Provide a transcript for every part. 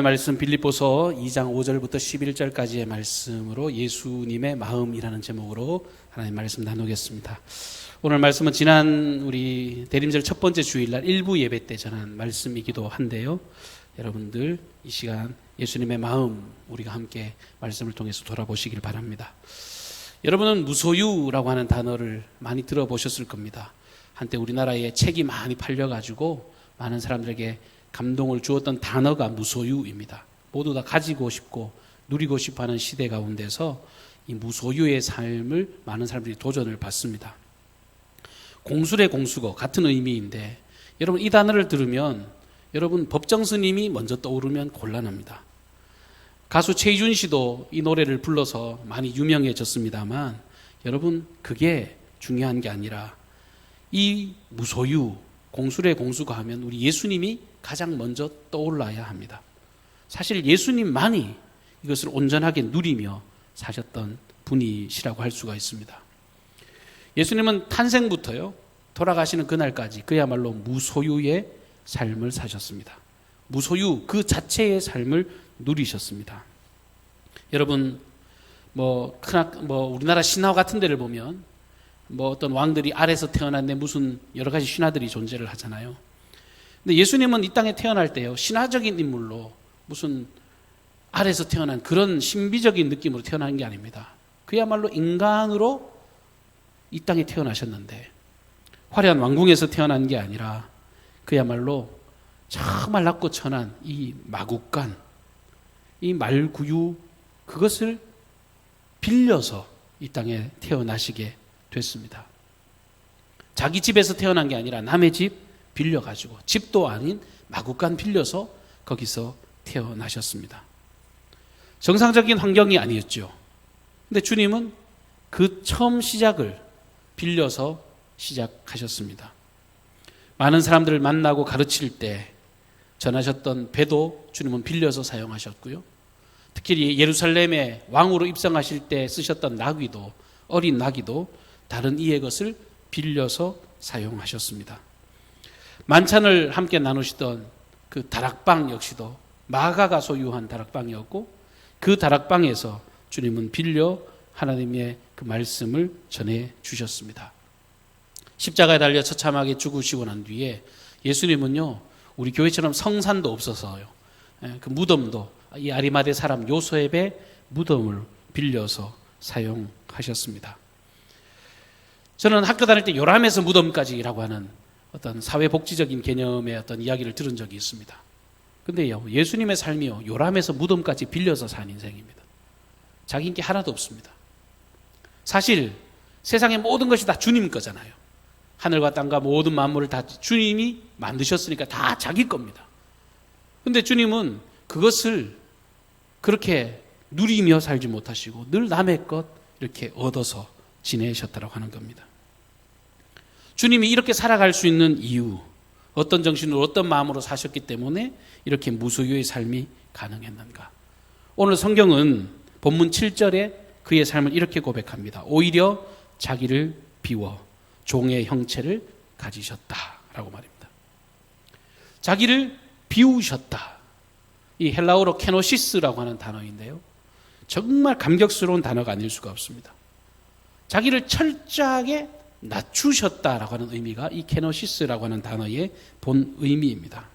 말씀 빌립보서 2장 5절부터 11절까지의 말씀으로 예수님의 마음이라는 제목으로 하나님 말씀 나누겠습니다. 오늘 말씀은 지난 우리 대림절 첫 번째 주일날 일부 예배 때 전한 말씀이기도 한데요. 여러분들 이 시간 예수님의 마음 우리가 함께 말씀을 통해서 돌아보시길 바랍니다. 여러분은 무소유라고 하는 단어를 많이 들어보셨을 겁니다. 한때 우리나라에 책이 많이 팔려가지고 많은 사람들에게 감동을 주었던 단어가 무소유입니다. 모두 다 가지고 싶고 누리고 싶어하는 시대 가운데서 이 무소유의 삶을 많은 사람들이 도전을 받습니다. 공술의 공수거 같은 의미인데 여러분 이 단어를 들으면 여러분 법정 스님이 먼저 떠오르면 곤란합니다. 가수 최희준 씨도 이 노래를 불러서 많이 유명해졌습니다만 여러분 그게 중요한 게 아니라 이 무소유 공술의 공수거 하면 우리 예수님이 가장 먼저 떠올라야 합니다. 사실 예수님만이 이것을 온전하게 누리며 사셨던 분이시라고 할 수가 있습니다. 예수님은 탄생부터요 돌아가시는 그날까지 그야말로 무소유의 삶을 사셨습니다. 무소유 그 자체의 삶을 누리셨습니다. 여러분 우리나라 신화 같은 데를 보면 어떤 왕들이 알에서 태어났네 무슨 여러 가지 신화들이 존재를 하잖아요. 근데 예수님은 이 땅에 태어날 때요 신화적인 인물로 무슨 알에서 태어난 그런 신비적인 느낌으로 태어난 게 아닙니다. 그야말로 인간으로 이 땅에 태어나셨는데 화려한 왕궁에서 태어난 게 아니라 그야말로 정말 낮고 천한 이 마국간 이 말구유 그것을 빌려서 이 땅에 태어나시게 됐습니다. 자기 집에서 태어난 게 아니라 남의 집 빌려가지고 집도 아닌 마국간 빌려서 거기서 태어나셨습니다. 정상적인 환경이 아니었죠. 근데 주님은 그 처음 시작을 빌려서 시작하셨습니다. 많은 사람들을 만나고 가르칠 때 전하셨던 배도 주님은 빌려서 사용하셨고요. 특히 예루살렘에 왕으로 입성하실 때 쓰셨던 나귀도 어린 나귀도 다른 이의 것을 빌려서 사용하셨습니다. 만찬을 함께 나누시던 그 다락방 역시도 마가가 소유한 다락방이었고 그 다락방에서 주님은 빌려 하나님의 그 말씀을 전해 주셨습니다. 십자가에 달려 처참하게 죽으시고 난 뒤에 예수님은요 우리 교회처럼 성산도 없어서요 그 무덤도 이 아리마대 사람 요셉의 무덤을 빌려서 사용하셨습니다. 저는 학교 다닐 때 요람에서 무덤까지라고 하는 어떤 사회복지적인 개념의 어떤 이야기를 들은 적이 있습니다. 근데요, 예수님의 삶이요, 요람에서 무덤까지 빌려서 산 인생입니다. 자기인 게 하나도 없습니다. 사실 세상의 모든 것이 다 주님 거잖아요. 하늘과 땅과 모든 만물을 다 주님이 만드셨으니까 다 자기 겁니다. 근데 주님은 그것을 그렇게 누리며 살지 못하시고 늘 남의 것 이렇게 얻어서 지내셨다고 하는 겁니다. 주님이 이렇게 살아갈 수 있는 이유, 어떤 정신으로 어떤 마음으로 사셨기 때문에 이렇게 무소유의 삶이 가능했는가. 오늘 성경은 본문 7절에 그의 삶을 이렇게 고백합니다. 오히려 자기를 비워 종의 형체를 가지셨다라고 말입니다. 자기를 비우셨다. 이 헬라어로 케노시스라고 하는 단어인데요. 정말 감격스러운 단어가 아닐 수가 없습니다. 자기를 철저하게 낮추셨다라고 하는 의미가 이 케노시스라고 하는 단어의 본 의미입니다.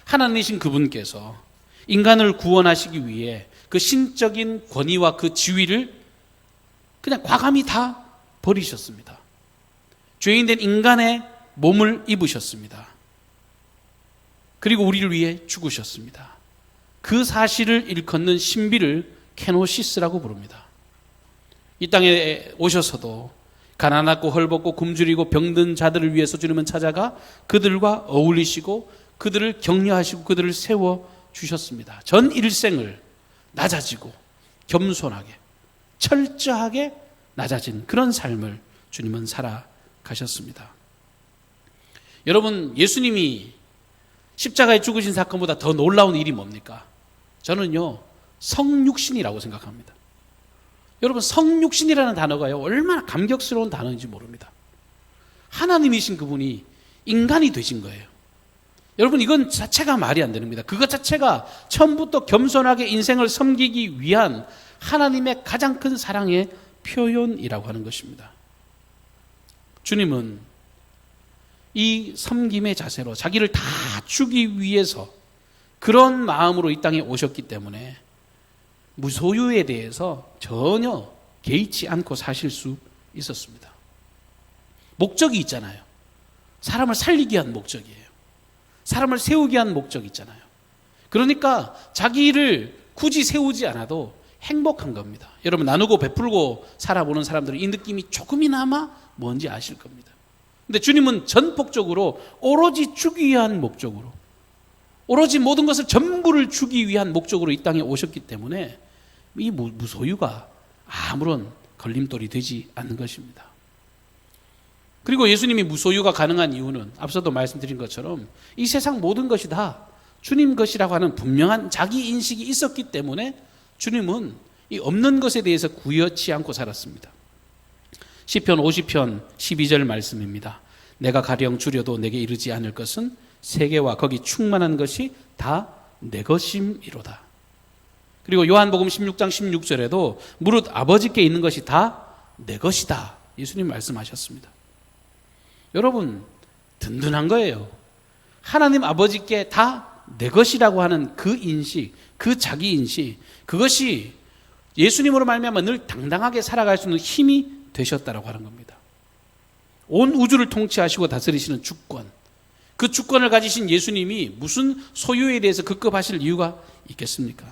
하나님이신 그분께서 인간을 구원하시기 위해 그 신적인 권위와 그 지위를 그냥 과감히 다 버리셨습니다. 죄인된 인간의 몸을 입으셨습니다. 그리고 우리를 위해 죽으셨습니다. 그 사실을 일컫는 신비를 케노시스라고 부릅니다. 이 땅에 오셔서도 가난하고 헐벗고 굶주리고 병든 자들을 위해서 주님은 찾아가 그들과 어울리시고 그들을 격려하시고 그들을 세워주셨습니다. 전 일생을 낮아지고 겸손하게 철저하게 낮아진 그런 삶을 주님은 살아가셨습니다. 여러분 예수님이 십자가에 죽으신 사건보다 더 놀라운 일이 뭡니까? 저는요 성육신이라고 생각합니다. 여러분 성육신이라는 단어가요 얼마나 감격스러운 단어인지 모릅니다. 하나님이신 그분이 인간이 되신 거예요. 여러분, 이건 자체가 말이 안 되는 겁니다. 그것 자체가 처음부터 겸손하게 인생을 섬기기 위한 하나님의 가장 큰 사랑의 표현이라고 하는 것입니다. 주님은 이 섬김의 자세로 자기를 다 주기 위해서 그런 마음으로 이 땅에 오셨기 때문에 무소유에 대해서 전혀 개의치 않고 사실 수 있었습니다. 목적이 있잖아요. 사람을 살리기 위한 목적이에요. 사람을 세우기 위한 목적이 있잖아요. 그러니까 자기를 굳이 세우지 않아도 행복한 겁니다. 여러분, 나누고 베풀고 살아보는 사람들은 이 느낌이 조금이나마 뭔지 아실 겁니다. 근데 주님은 전폭적으로 오로지 주기 위한 목적으로, 오로지 모든 것을 전부를 주기 위한 목적으로 이 땅에 오셨기 때문에 이 무소유가 아무런 걸림돌이 되지 않는 것입니다. 그리고 예수님이 무소유가 가능한 이유는 앞서도 말씀드린 것처럼 이 세상 모든 것이 다 주님 것이라고 하는 분명한 자기 인식이 있었기 때문에 주님은 이 없는 것에 대해서 구여치 않고 살았습니다. 시편 50편 12절 말씀입니다. 내가 가령 주려도 내게 이르지 않을 것은 세계와 거기 충만한 것이 다 내 것임이로다. 그리고 요한복음 16장 16절에도 무릇 아버지께 있는 것이 다 내 것이다. 예수님 말씀하셨습니다. 여러분, 든든한 거예요. 하나님 아버지께 다 내 것이라고 하는 그 인식, 그 자기 인식, 그것이 예수님으로 말미암아 늘 당당하게 살아갈 수 있는 힘이 되셨다라고 하는 겁니다. 온 우주를 통치하시고 다스리시는 주권, 그 주권을 가지신 예수님이 무슨 소유에 대해서 급급하실 이유가 있겠습니까?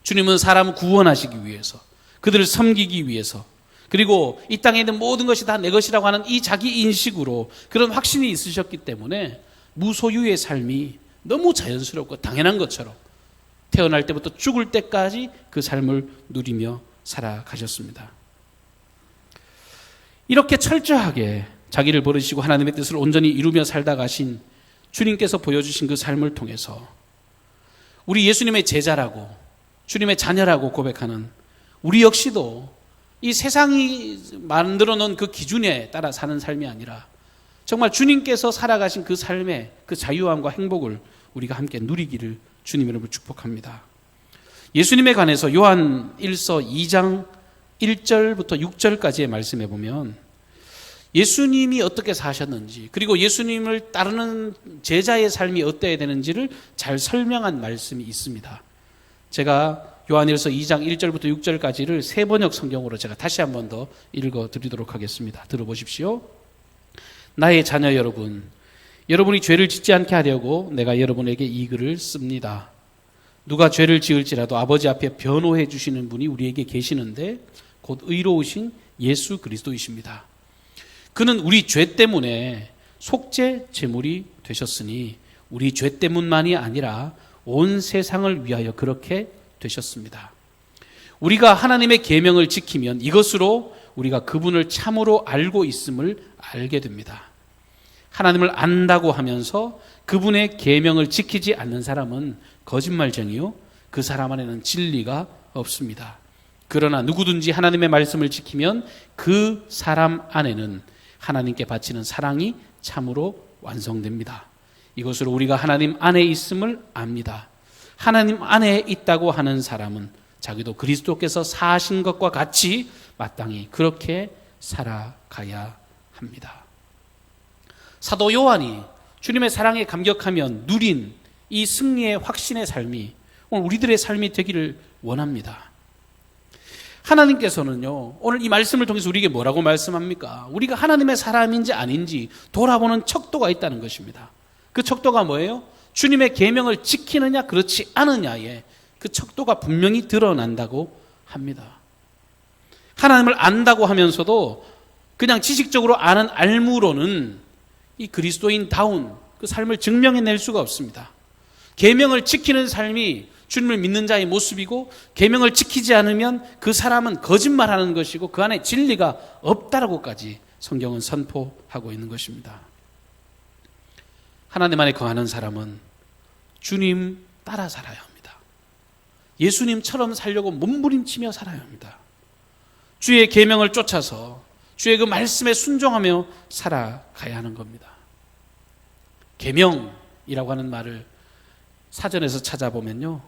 주님은 사람을 구원하시기 위해서, 그들을 섬기기 위해서, 그리고 이 땅에 있는 모든 것이 다 내 것이라고 하는 이 자기 인식으로 그런 확신이 있으셨기 때문에 무소유의 삶이 너무 자연스럽고 당연한 것처럼 태어날 때부터 죽을 때까지 그 삶을 누리며 살아가셨습니다. 이렇게 철저하게 자기를 버리시고 하나님의 뜻을 온전히 이루며 살다 가신 주님께서 보여주신 그 삶을 통해서 우리 예수님의 제자라고 주님의 자녀라고 고백하는 우리 역시도 이 세상이 만들어 놓은 그 기준에 따라 사는 삶이 아니라 정말 주님께서 살아가신 그 삶의 그 자유함과 행복을 우리가 함께 누리기를 주님 이름으로 축복합니다. 예수님에 관해서 요한 1서 2장 1절부터 6절까지의 말씀에 보면 예수님이 어떻게 사셨는지, 그리고 예수님을 따르는 제자의 삶이 어때야 되는지를 잘 설명한 말씀이 있습니다. 제가 요한일서 2장 1절부터 6절까지를 새 번역 성경으로 제가 다시 한 번 더 읽어드리도록 하겠습니다. 들어보십시오. 나의 자녀 여러분, 여러분이 죄를 짓지 않게 하려고 내가 여러분에게 이 글을 씁니다. 누가 죄를 지을지라도 아버지 앞에 변호해 주시는 분이 우리에게 계시는데 곧 의로우신 예수 그리스도이십니다. 그는 우리 죄 때문에 속죄 제물이 되셨으니 우리 죄 때문만이 아니라 온 세상을 위하여 그렇게 되셨습니다. 우리가 하나님의 계명을 지키면 이것으로 우리가 그분을 참으로 알고 있음을 알게 됩니다. 하나님을 안다고 하면서 그분의 계명을 지키지 않는 사람은 거짓말쟁이요, 그 사람 안에는 진리가 없습니다. 그러나 누구든지 하나님의 말씀을 지키면 그 사람 안에는 하나님께 바치는 사랑이 참으로 완성됩니다. 이것으로 우리가 하나님 안에 있음을 압니다. 하나님 안에 있다고 하는 사람은 자기도 그리스도께서 사신 것과 같이 마땅히 그렇게 살아가야 합니다. 사도 요한이 주님의 사랑에 감격하며 누린 이 승리의 확신의 삶이 오늘 우리들의 삶이 되기를 원합니다. 하나님께서는요, 오늘 이 말씀을 통해서 우리에게 뭐라고 말씀합니까? 우리가 하나님의 사람인지 아닌지 돌아보는 척도가 있다는 것입니다. 그 척도가 뭐예요? 주님의 계명을 지키느냐 그렇지 않느냐에 그 척도가 분명히 드러난다고 합니다. 하나님을 안다고 하면서도 그냥 지식적으로 아는 알무로는 이 그리스도인다운 그 삶을 증명해낼 수가 없습니다. 계명을 지키는 삶이 주님을 믿는 자의 모습이고 계명을 지키지 않으면 그 사람은 거짓말하는 것이고 그 안에 진리가 없다라고까지 성경은 선포하고 있는 것입니다. 하나님 안에 거하는 사람은 주님 따라 살아야 합니다. 예수님처럼 살려고 몸부림치며 살아야 합니다. 주의 계명을 쫓아서 주의 그 말씀에 순종하며 살아가야 하는 겁니다. 계명이라고 하는 말을 사전에서 찾아보면요,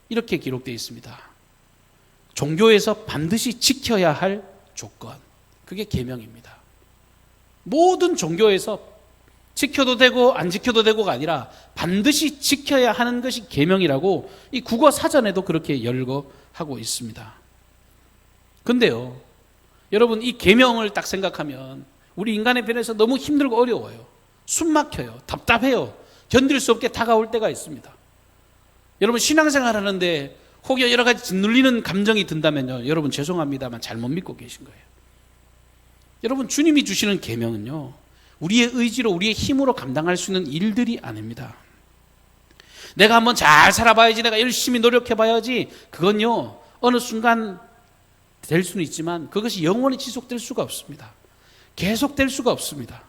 이렇게 기록되어 있습니다. 종교에서 반드시 지켜야 할 조건, 그게 계명입니다. 모든 종교에서 지켜도 되고 안 지켜도 되고가 아니라 반드시 지켜야 하는 것이 계명이라고 이 국어 사전에도 그렇게 열거하고 있습니다. 근데요, 여러분, 이 계명을 딱 생각하면 우리 인간의 편에서 너무 힘들고 어려워요. 숨 막혀요. 답답해요. 견딜 수 없게 다가올 때가 있습니다. 여러분, 신앙생활 하는데 혹여 여러 가지 짓눌리는 감정이 든다면요, 여러분 죄송합니다만 잘못 믿고 계신 거예요. 여러분, 주님이 주시는 계명은요, 우리의 의지로 우리의 힘으로 감당할 수 있는 일들이 아닙니다. 내가 한번 잘 살아봐야지, 내가 열심히 노력해봐야지, 그건요 어느 순간 될 수는 있지만 그것이 영원히 지속될 수가 없습니다. 계속될 수가 없습니다.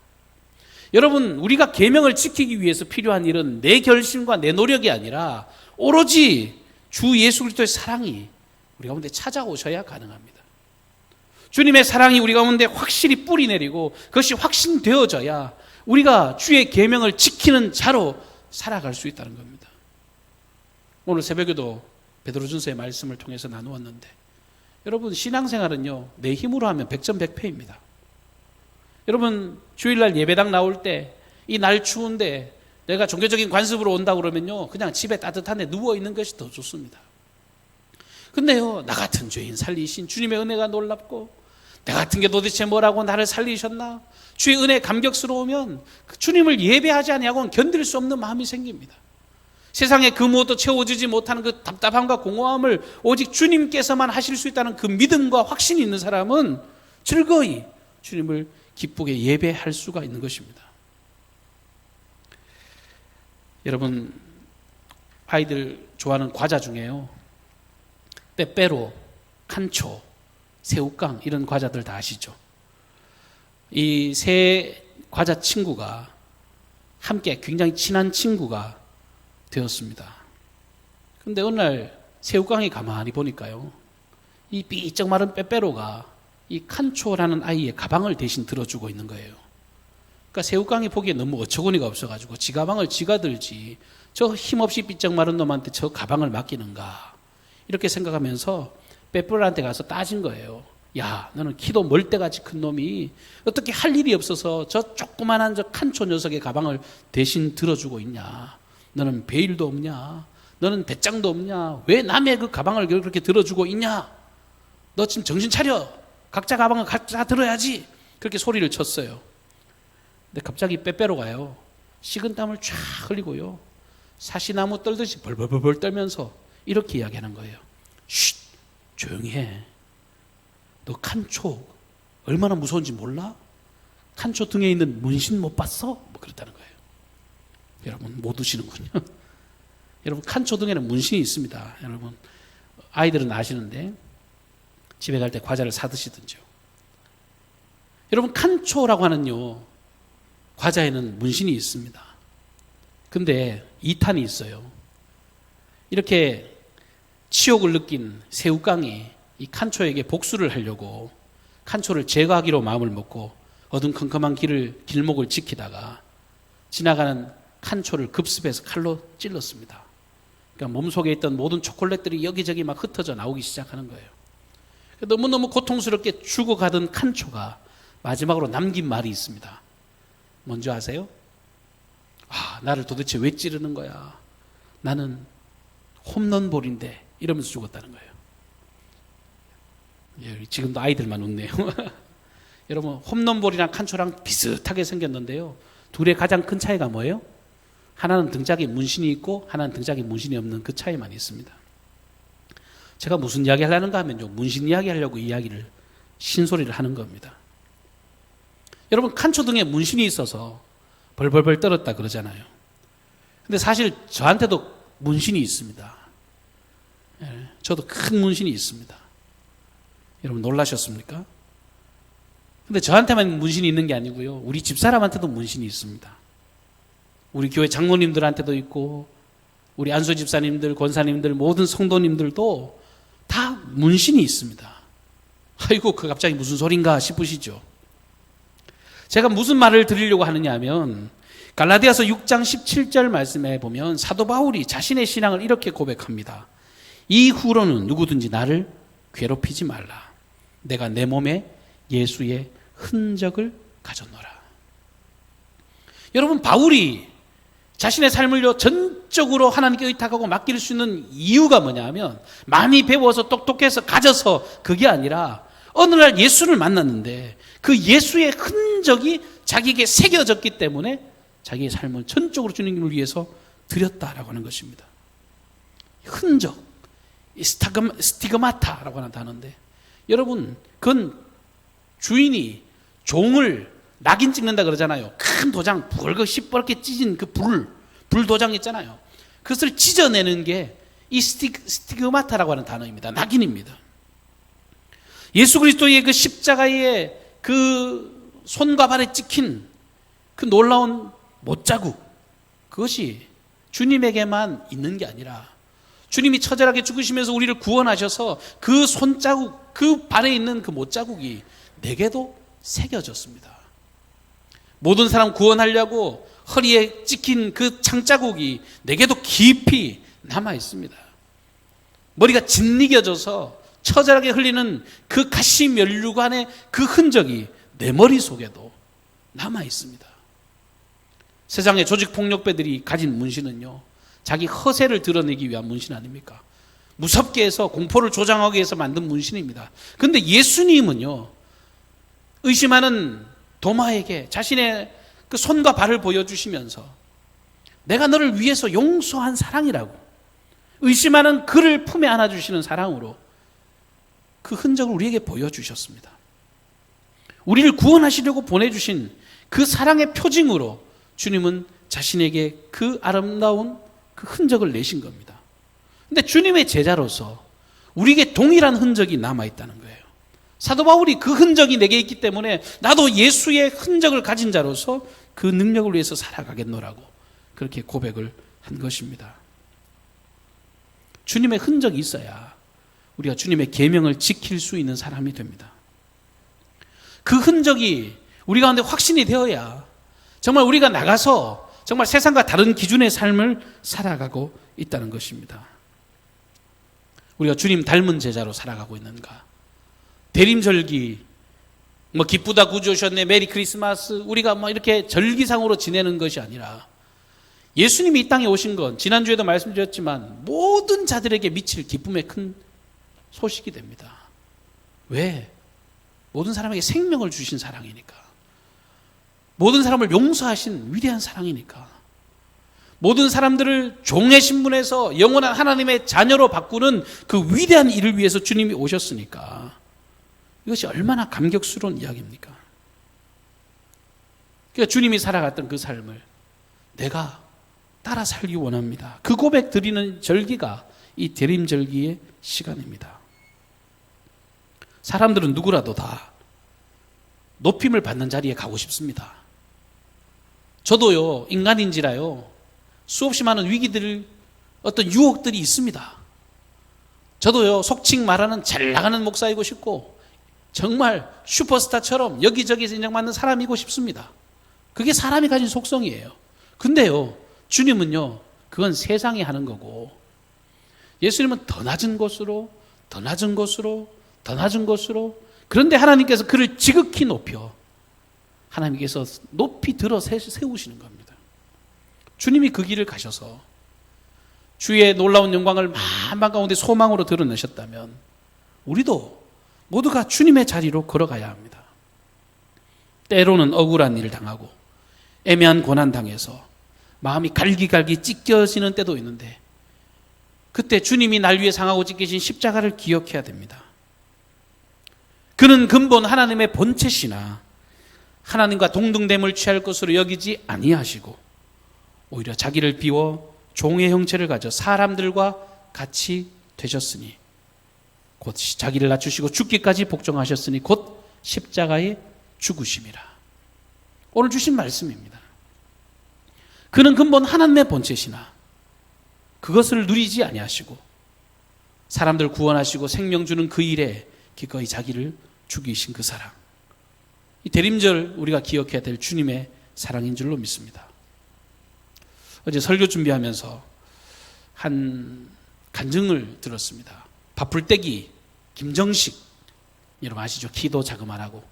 여러분, 우리가 계명을 지키기 위해서 필요한 일은 내 결심과 내 노력이 아니라 오로지 주 예수 그리스도의 사랑이 우리 가운데 찾아오셔야 가능합니다. 주님의 사랑이 우리 가운데 확실히 뿌리 내리고 그것이 확신되어져야 우리가 주의 계명을 지키는 자로 살아갈 수 있다는 겁니다. 오늘 새벽에도 베드로전서의 말씀을 통해서 나누었는데, 여러분, 신앙생활은요 내 힘으로 하면 백전백패입니다. 여러분, 주일날 예배당 나올 때 이 날 추운데 내가 종교적인 관습으로 온다 그러면요 그냥 집에 따뜻한 데 누워있는 것이 더 좋습니다. 근데요, 나 같은 죄인 살리신 주님의 은혜가 놀랍고 내 같은 게 도대체 뭐라고 나를 살리셨나, 주의 은혜 감격스러우면 그 주님을 예배하지 아니하고는 견딜 수 없는 마음이 생깁니다. 세상에 그 무엇도 채워주지 못하는 그 답답함과 공허함을 오직 주님께서만 하실 수 있다는 그 믿음과 확신이 있는 사람은 즐거이 주님을 기쁘게 예배할 수가 있는 것입니다. 여러분, 아이들 좋아하는 과자 중에요, 빼빼로, 칸초, 새우깡, 이런 과자들 다 아시죠? 이 세 과자 친구가 함께 굉장히 친한 친구가 되었습니다. 그런데 어느 날 새우깡이 가만히 보니까요, 이 삐쩍 마른 빼빼로가 이 칸초라는 아이의 가방을 대신 들어주고 있는 거예요. 그러니까 새우깡이 보기에 너무 어처구니가 없어가지고 지 가방을 지가 들지 저 힘없이 삐쩍 마른 놈한테 저 가방을 맡기는가, 이렇게 생각하면서 빼빼로한테 가서 따진 거예요. 야, 너는 키도 멀대같이 큰 놈이 어떻게 할 일이 없어서 저 조그만한 저 칸초 녀석의 가방을 대신 들어주고 있냐, 너는 베일도 없냐, 너는 배짱도 없냐, 왜 남의 그 가방을 그렇게 들어주고 있냐, 너 지금 정신 차려, 각자 가방을 각자 들어야지, 그렇게 소리를 쳤어요. 근데 갑자기 빼빼로가요 식은 땀을 쫙 흘리고요 사시나무 떨듯이 벌벌벌 떨면서 이렇게 이야기하는 거예요. 쉿, 조용히 해. 너 칸초 얼마나 무서운지 몰라? 칸초 등에 있는 문신 못 봤어? 뭐 그랬다는 거예요. 여러분, 못 우시는군요. 여러분, 칸초 등에는 문신이 있습니다. 여러분, 아이들은 아시는데 집에 갈 때 과자를 사 드시든지요. 여러분, 칸초라고 하는요 과자에는 문신이 있습니다. 근데 2탄이 있어요. 이렇게 치욕을 느낀 새우깡이 이 칸초에게 복수를 하려고 칸초를 제거하기로 마음을 먹고 어둠컴컴한 길목을 지키다가 지나가는 칸초를 급습해서 칼로 찔렀습니다. 그러니까 몸속에 있던 모든 초콜릿들이 여기저기 막 흩어져 나오기 시작하는 거예요. 너무너무 고통스럽게 죽어가던 칸초가 마지막으로 남긴 말이 있습니다. 뭔지 아세요? 아, 나를 도대체 왜 찌르는 거야? 나는 홈런볼인데, 이러면서 죽었다는 거예요. 예, 지금도 아이들만 웃네요. 여러분, 홈런볼이랑 칸초랑 비슷하게 생겼는데요, 둘의 가장 큰 차이가 뭐예요? 하나는 등짝에 문신이 있고 하나는 등짝에 문신이 없는 그 차이만 있습니다. 제가 무슨 이야기 하려는가 하면요, 문신 이야기 하려고 이야기를 신소리를 하는 겁니다. 여러분, 칸초 등에 문신이 있어서 벌벌벌 떨었다 그러잖아요. 근데 사실 저한테도 문신이 있습니다. 예, 저도 큰 문신이 있습니다. 여러분, 놀라셨습니까? 근데 저한테만 문신이 있는 게 아니고요, 우리 집사람한테도 문신이 있습니다. 우리 교회 장로님들한테도 있고 우리 안수 집사님들, 권사님들, 모든 성도님들도 다 문신이 있습니다. 아이고, 그 갑자기 무슨 소린가 싶으시죠? 제가 무슨 말을 드리려고 하느냐 하면, 갈라디아서 6장 17절 말씀에 보면 사도 바울이 자신의 신앙을 이렇게 고백합니다. 이후로는 누구든지 나를 괴롭히지 말라. 내가 내 몸에 예수의 흔적을 가졌노라. 여러분, 바울이 자신의 삶을요 전적으로 하나님께 의탁하고 맡길 수 있는 이유가 뭐냐면 많이 배워서 똑똑해서 가져서 그게 아니라 어느 날 예수를 만났는데 그 예수의 흔적이 자기에게 새겨졌기 때문에 자기의 삶을 전적으로 주님을 위해서 드렸다라고 하는 것입니다. 흔적, 스티그마타라고 하는 단어인데 여러분, 그건 주인이 종을 낙인 찍는다 그러잖아요. 큰 도장, 붉게 시뻘게 찢은 그 불 도장 있잖아요. 그것을 찢어내는 게 이 스티그마타라고 하는 단어입니다. 낙인입니다. 예수 그리스도의 그 십자가의 그 손과 발에 찍힌 그 놀라운 못자국, 그것이 주님에게만 있는 게 아니라 주님이 처절하게 죽으시면서 우리를 구원하셔서 그 손자국, 그 발에 있는 그 못자국이 내게도 새겨졌습니다. 모든 사람 구원하려고 허리에 찍힌 그 창자국이 내게도 깊이 남아 있습니다. 머리가 짓이겨져서 처절하게 흘리는 그 가시 면류관의 그 흔적이 내 머릿속에도 남아 있습니다. 세상의 조직폭력배들이 가진 문신은요, 자기 허세를 드러내기 위한 문신 아닙니까? 무섭게 해서 공포를 조장하기 위해서 만든 문신입니다. 그런데 예수님은요, 의심하는 도마에게 자신의 그 손과 발을 보여주시면서 내가 너를 위해서 용서한 사랑이라고, 의심하는 그를 품에 안아주시는 사랑으로 그 흔적을 우리에게 보여주셨습니다. 우리를 구원하시려고 보내주신 그 사랑의 표징으로 주님은 자신에게 그 아름다운 그 흔적을 내신 겁니다. 근데 주님의 제자로서 우리에게 동일한 흔적이 남아있다는 거예요. 사도 바울이 그 흔적이 내게 있기 때문에 나도 예수의 흔적을 가진 자로서 그 능력을 위해서 살아가겠노라고 그렇게 고백을 한 것입니다. 주님의 흔적이 있어야 우리가 주님의 계명을 지킬 수 있는 사람이 됩니다. 그 흔적이 우리 가운데 확신이 되어야 정말 우리가 나가서 정말 세상과 다른 기준의 삶을 살아가고 있다는 것입니다. 우리가 주님 닮은 제자로 살아가고 있는가? 대림절기, 기쁘다 구주 오셨네, 메리 크리스마스, 우리가 이렇게 절기상으로 지내는 것이 아니라 예수님이 이 땅에 오신 건 지난주에도 말씀드렸지만 모든 자들에게 미칠 기쁨의 큰 소식이 됩니다. 왜? 모든 사람에게 생명을 주신 사랑이니까. 모든 사람을 용서하신 위대한 사랑이니까. 모든 사람들을 종의 신분에서 영원한 하나님의 자녀로 바꾸는 그 위대한 일을 위해서 주님이 오셨으니까. 이것이 얼마나 감격스러운 이야기입니까? 그러니까 주님이 살아갔던 그 삶을 내가 따라 살기 원합니다. 그 고백 드리는 절기가 이 대림절기의 시간입니다. 사람들은 누구라도 다 높임을 받는 자리에 가고 싶습니다. 저도요, 인간인지라요, 수없이 많은 위기들, 어떤 유혹들이 있습니다. 저도요, 속칭 말하는 잘 나가는 목사이고 싶고, 정말 슈퍼스타처럼 여기저기서 인정받는 사람이고 싶습니다. 그게 사람이 가진 속성이에요. 근데요, 주님은요, 그건 세상이 하는 거고, 예수님은 더 낮은 곳으로, 더 낮은 곳으로, 더 낮은 곳으로, 그런데 하나님께서 그를 지극히 높여 하나님께서 높이 들어 세우시는 겁니다. 주님이 그 길을 가셔서 주의 놀라운 영광을 만방 가운데 소망으로 드러내셨다면 우리도 모두가 주님의 자리로 걸어가야 합니다. 때로는 억울한 일을 당하고 애매한 고난 당해서 마음이 갈기갈기 찢겨지는 때도 있는데 그때 주님이 날 위해 상하고 찢기신 십자가를 기억해야 됩니다. 그는 근본 하나님의 본체시나 하나님과 동등됨을 취할 것으로 여기지 아니하시고 오히려 자기를 비워 종의 형체를 가져 사람들과 같이 되셨으니 곧 자기를 낮추시고 죽기까지 복종하셨으니 곧 십자가에 죽으심이라. 오늘 주신 말씀입니다. 그는 근본 하나님의 본체시나 그것을 누리지 아니하시고 사람들 구원하시고 생명 주는 그 일에 기꺼이 자기를 죽이신 그 사랑. 이 대림절 우리가 기억해야 될 주님의 사랑인 줄로 믿습니다. 어제 설교 준비하면서 한 간증을 들었습니다. 바풀떼기 김정식, 여러분 아시죠? 키도 자그만하고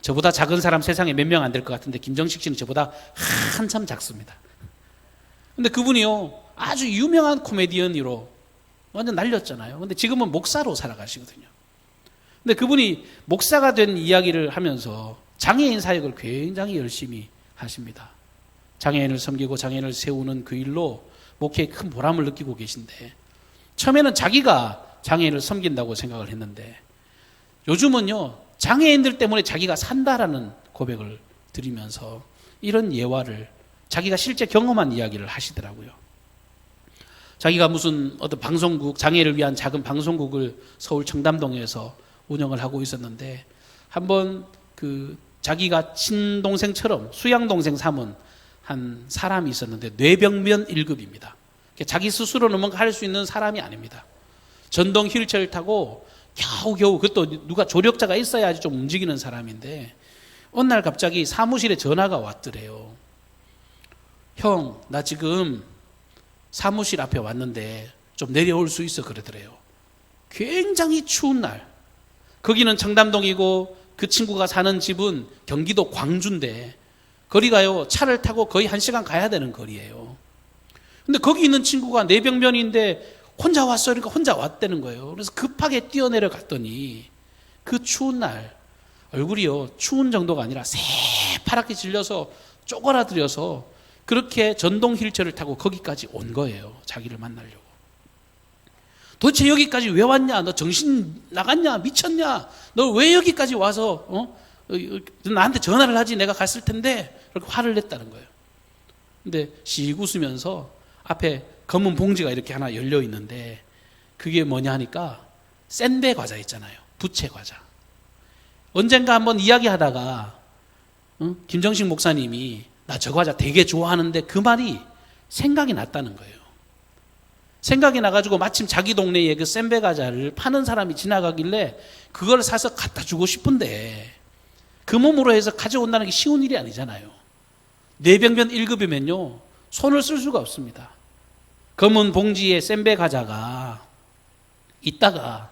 저보다 작은 사람 세상에 몇 명 안 될 것 같은데 김정식 씨는 저보다 한참 작습니다. 근데 그분이요 아주 유명한 코미디언으로 완전 날렸잖아요. 근데 지금은 목사로 살아가시거든요. 근데 그분이 목사가 된 이야기를 하면서 장애인 사역을 굉장히 열심히 하십니다. 장애인을 섬기고 장애인을 세우는 그 일로 목회에 큰 보람을 느끼고 계신데, 처음에는 자기가 장애인을 섬긴다고 생각을 했는데 요즘은요 장애인들 때문에 자기가 산다라는 고백을 드리면서 이런 예화를, 자기가 실제 경험한 이야기를 하시더라고요. 자기가 무슨 어떤 방송국, 장애인을 위한 작은 방송국을 서울 청담동에서 운영을 하고 있었는데, 한번 그 자기가 친동생처럼 수양동생 삼은 한 사람이 있었는데 뇌병변 1급입니다. 자기 스스로는 뭔가 할 수 있는 사람이 아닙니다. 전동 휠체어를 타고 겨우겨우, 그것도 누가 조력자가 있어야지 좀 움직이는 사람인데, 어느 날 갑자기 사무실에 전화가 왔더래요. 형, 나 지금 사무실 앞에 왔는데 좀 내려올 수 있어? 그러더래요. 굉장히 추운 날, 거기는 청담동이고 그 친구가 사는 집은 경기도 광주인데 거리가요 차를 타고 거의 1시간 가야 되는 거리예요. 근데 거기 있는 친구가 뇌병변인데 혼자 왔어. 그러니까 혼자 왔다는 거예요. 그래서 급하게 뛰어내려 갔더니 그 추운 날 얼굴이요 추운 정도가 아니라 새파랗게 질려서 쪼그라들여서 그렇게 전동 휠체어를 타고 거기까지 온 거예요. 자기를 만나려고. 도대체 여기까지 왜 왔냐? 너 정신 나갔냐? 미쳤냐? 너 왜 여기까지 와서 나한테 전화를 하지, 내가 갔을 텐데. 이렇게 화를 냈다는 거예요. 근데 씩 웃으면서 앞에 검은 봉지가 이렇게 하나 열려 있는데 그게 뭐냐 하니까 센베 과자 있잖아요. 부채 과자. 언젠가 한번 이야기하다가 김정식 목사님이 나 저 과자 되게 좋아하는데 그 말이 생각이 났다는 거예요. 생각이 나가지고 마침 자기 동네에 그 센베 과자를 파는 사람이 지나가길래 그걸 사서 갖다 주고 싶은데 그 몸으로 해서 가져온다는 게 쉬운 일이 아니잖아요. 뇌병변 1급이면요 손을 쓸 수가 없습니다. 검은 봉지에 센베 과자가 있다가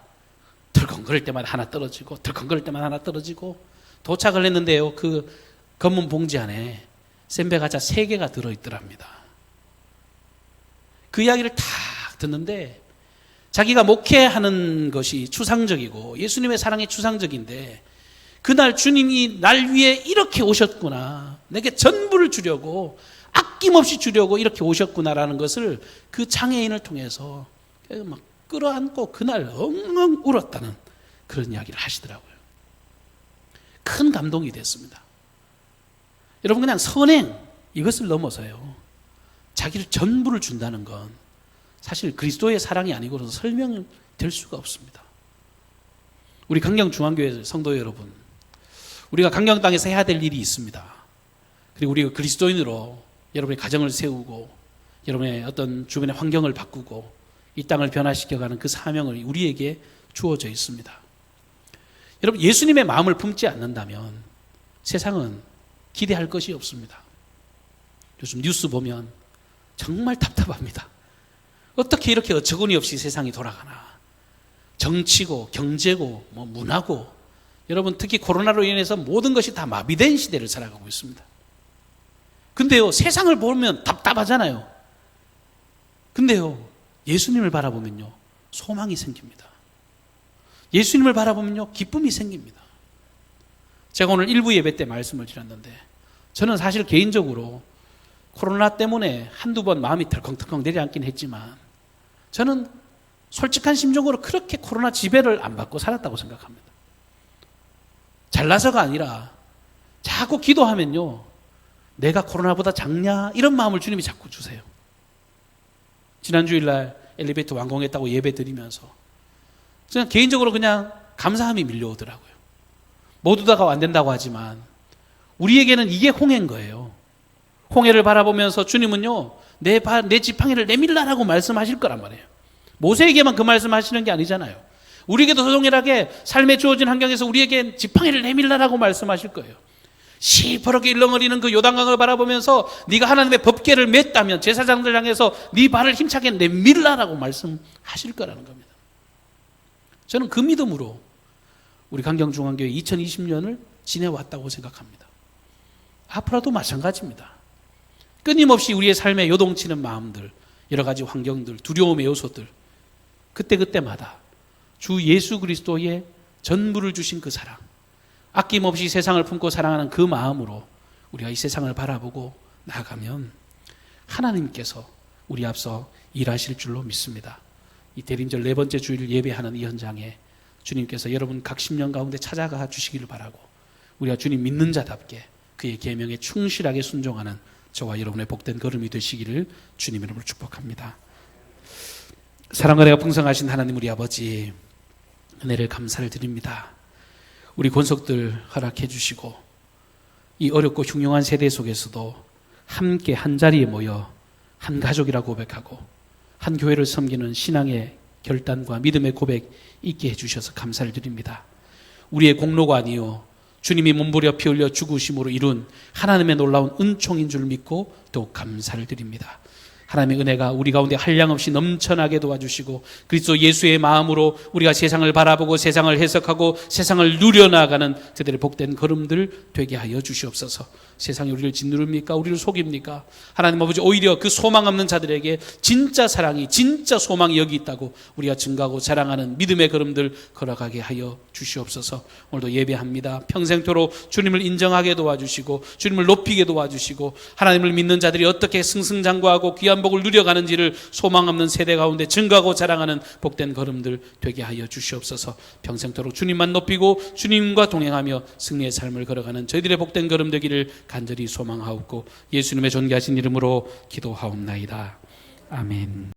덜컹거릴 때마다 하나 떨어지고 덜컹거릴 때마다 하나 떨어지고 도착을 했는데요, 그 검은 봉지 안에 센베 과자 3개가 들어있더랍니다. 그 이야기를 다 듣는데 자기가 목회하는 것이 추상적이고 예수님의 사랑이 추상적인데 그날 주님이 날 위해 이렇게 오셨구나, 내게 전부를 주려고, 아낌없이 주려고 이렇게 오셨구나라는 것을 그 장애인을 통해서 막 끌어안고 그날 엉엉 울었다는 그런 이야기를 하시더라고요. 큰 감동이 됐습니다. 여러분, 그냥 선행 이것을 넘어서요 자기를 전부를 준다는 건 사실 그리스도의 사랑이 아니고는 설명될 수가 없습니다. 우리 강경중앙교회 성도 여러분, 우리가 강경 땅에서 해야 될 일이 있습니다. 그리고 우리가 그리스도인으로 여러분의 가정을 세우고 여러분의 어떤 주변의 환경을 바꾸고 이 땅을 변화시켜가는 그 사명을 우리에게 주어져 있습니다. 여러분, 예수님의 마음을 품지 않는다면 세상은 기대할 것이 없습니다. 요즘 뉴스 보면 정말 답답합니다. 어떻게 이렇게 어처구니 없이 세상이 돌아가나. 정치고 경제고 문화고, 여러분 특히 코로나로 인해서 모든 것이 다 마비된 시대를 살아가고 있습니다. 근데요, 세상을 보면 답답하잖아요. 근데요, 예수님을 바라보면요 소망이 생깁니다. 예수님을 바라보면요 기쁨이 생깁니다. 제가 오늘 일부 예배 때 말씀을 드렸는데, 저는 사실 개인적으로 코로나 때문에 한두 번 마음이 덜컹덜컹 내려앉긴 했지만 저는 솔직한 심정으로 그렇게 코로나 지배를 안 받고 살았다고 생각합니다. 잘나서가 아니라 자꾸 기도하면요 내가 코로나보다 작냐, 이런 마음을 주님이 자꾸 주세요. 지난 주일날 엘리베이터 완공했다고 예배 드리면서 저는 개인적으로 그냥 감사함이 밀려오더라고요. 모두 다가 안 된다고 하지만 우리에게는 이게 홍해인 거예요. 홍해를 바라보면서 주님은요 내 지팡이를 내밀라라고 말씀하실 거란 말이에요. 모세에게만 그 말씀하시는 게 아니잖아요. 우리에게도 동일하게 삶에 주어진 환경에서 우리에게 지팡이를 내밀라라고 말씀하실 거예요. 시퍼렇게 일렁거리는 그 요단강을 바라보면서 네가 하나님의 법궤를 맸다면 제사장들 향해서 네 발을 힘차게 내밀라라고 말씀하실 거라는 겁니다. 저는 그 믿음으로 우리 강경중앙교회 2020년을 지내왔다고 생각합니다. 앞으로도 마찬가지입니다. 끊임없이 우리의 삶에 요동치는 마음들, 여러 가지 환경들, 두려움의 요소들, 그때마다 주 예수 그리스도의 전부를 주신 그 사랑, 아낌없이 세상을 품고 사랑하는 그 마음으로 우리가 이 세상을 바라보고 나아가면 하나님께서 우리 앞서 일하실 줄로 믿습니다. 이 대림절 4번째 주일 예배하는 이 현장에 주님께서 여러분 각 심령 가운데 찾아가 주시기를 바라고, 우리가 주님 믿는 자답게 그의 계명에 충실하게 순종하는 저와 여러분의 복된 걸음이 되시기를 주님 이름으로 축복합니다. 사랑과 은혜가 풍성하신 하나님 우리 아버지, 은혜를 감사를 드립니다. 우리 권속들 허락해 주시고 이 어렵고 흉흉한 세대 속에서도 함께 한자리에 모여 한 가족이라고 고백하고 한 교회를 섬기는 신앙의 결단과 믿음의 고백 있게 해주셔서 감사를 드립니다. 우리의 공로가 아니요 주님이 몸부려 피 흘려 죽으심으로 이룬 하나님의 놀라운 은총인 줄 믿고 또 감사를 드립니다. 하나님의 은혜가 우리 가운데 한량없이 넘쳐나게 도와주시고 그리스도 예수의 마음으로 우리가 세상을 바라보고 세상을 해석하고 세상을 누려나가는 그들의 복된 걸음들 되게 하여 주시옵소서. 세상이 우리를 짓누릅니까? 우리를 속입니까? 하나님 아버지, 오히려 그 소망 없는 자들에게 진짜 사랑이, 진짜 소망이 여기 있다고 우리가 증거하고 자랑하는 믿음의 걸음들 걸어가게 하여 주시옵소서. 오늘도 예배합니다. 평생토록 주님을 인정하게 도와주시고 주님을 높이게 도와주시고 하나님을 믿는 자들이 어떻게 승승장구하고 귀한 복을 누려가는지를 소망 없는 세대 가운데 증거하고 자랑하는 복된 걸음들 되게 하여 주시옵소서. 평생토록 주님만 높이고 주님과 동행하며 승리의 삶을 걸어가는 저희들의 복된 걸음 되기를 간절히 소망하옵고 예수님의 존귀하신 이름으로 기도하옵나이다. 아멘.